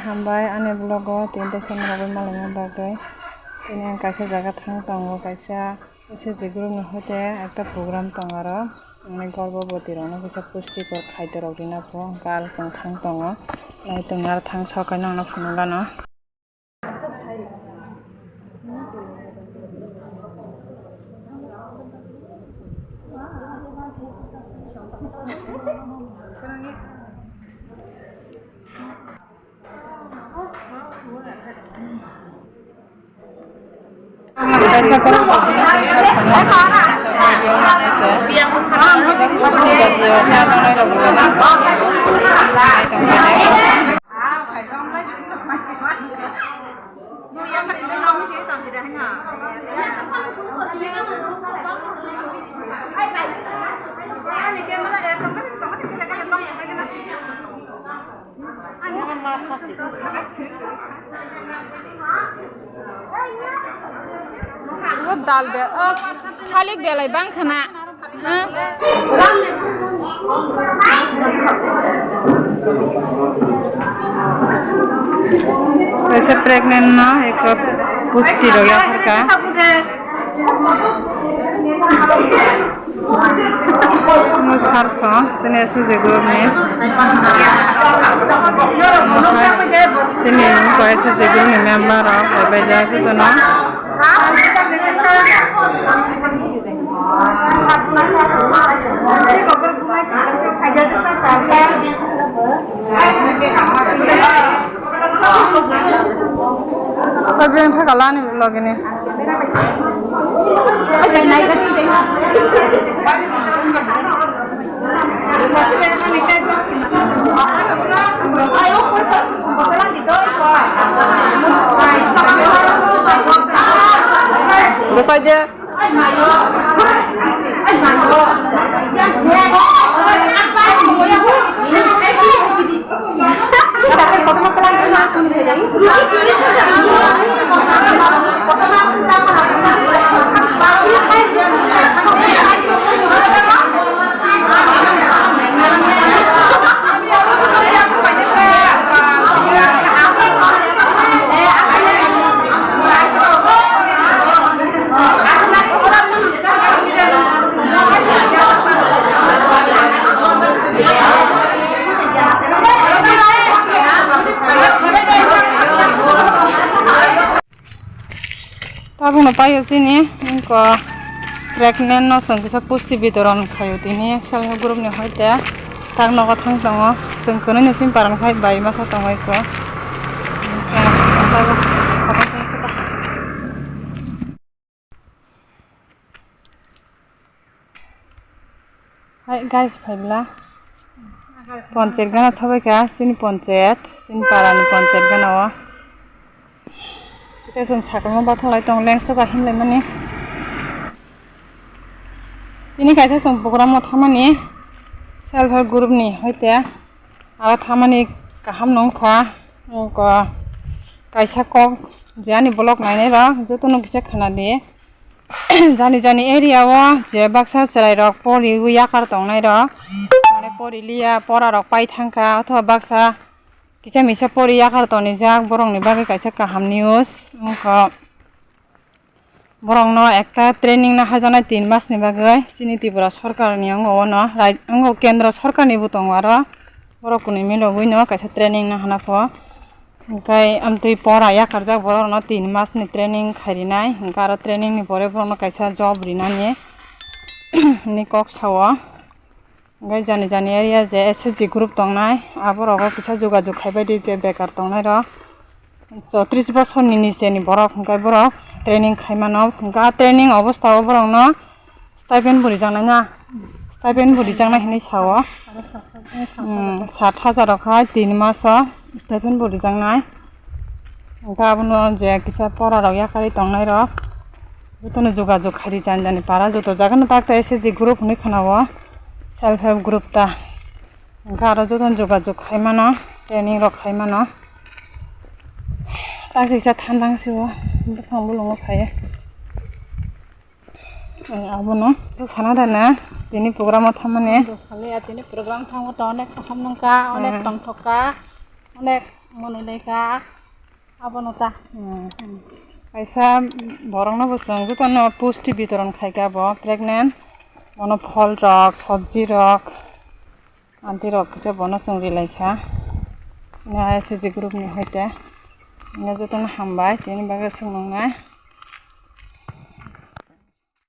hambai ane vlogo tinta samrabe malanga bagai tini ang kaisa jaga thang tongo kaisa SSG group ni hote ekta program tongaro ani gorboboti rokno kaisa pushtikor khaito rok rina po kal jang thang tongo nai tongar thang sokai nangno phunulano dal be khalik belai bang khana वैसे प्रेग्नेंट ना एक पुष्टि हो गया घर का सारसो सने ऐसे ग्रुप में सने को ऐसे ग्रुप में मेंबर और बेजा तो ना Bagian tak kalah ni lagi ni. Bos aja. Aku nampak ya sini, engkau pregnant no sengkisa pusti bitoran kayu ini, selnya grup ni hoite, tak nak thang tongo, sengkono ni simparan kai bayi masa tongo itu. Hai guys, baiklah. Poncet gana coba ya, sini poncet, sini parani poncet gana wa. Kita sum sakal batang lai tong leng soka him lai mani. Ini kaisa sum program mo thamani self help group ni hoite ara thamani kaham nong kha ko kaisa kok jani block nai ne ra jotono kisa khana de jani jani area wa je baksa serai rok pori yakar tong nai ra mane pori liya pora rok pai thangka athoba baksa Kisah misa pori yakar toni jak borong ni bagi kaisa kaham news engko borong no ekta training na hajana 3 mas ni bagai sini Tripura sarkar ni ango no ango kendra sarkar ni butong aro borok kuni milo guino kaisa training na hana po engkai amtui pora yakar jak borong no 3 mas ni training kharinai engkara training ni pore borong no kaisa job rinani ni kok sawo Gai jani jani area je SSG group tongnai aborogo kisa jogajog khaibaidi je bekar tongnai ro 34 bosor ni niche ni borok gai borok training khaimano ga training obostha borok no stipend buri jangnai na stipend buri jangnai hini sawo 7,000 khai 3 maso stipend buri jangnai ga abono je kisa pora rok yakari tongnai ro jotono jogajog khairi janjani para joto jagano takta SSG group ni khanawo self help group ta garo joton jogajog khaimano training rok khaimano taksa thandang siwo thambulungo khaye abono to khana dana tini program thamane khale atini program thango to onek hamnongka onek tongthoka onek Monoleka abonota. Kaisa borong no busung juto no pusti bitoron khaika bo pregnant mono phol rok sabji rok anti rok kisa bono chung rilaikha na SG group ni hoite na juto no hambai tini baga sungmangnai